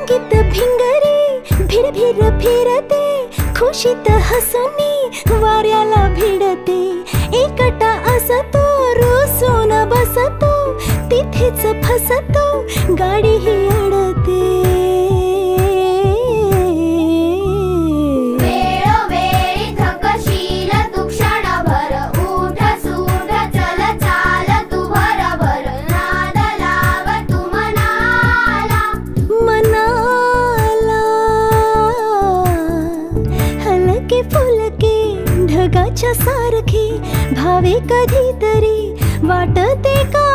पुलकित भिंगरी भिर भिर फिरते, खुशीत हसुनी वाऱ्याला भिडते. एकटा असतो रुसून बसतो, तिथेच फसतो गाडी ही अडते. वेळोवेळी थकशील तू क्षणभर, उठ सूट चल चाल तू भरभर. नाद लाव तू मनाला मनाला. हलके फुलके ढगाच्या सारखे भावे कधीतरी, वाटते का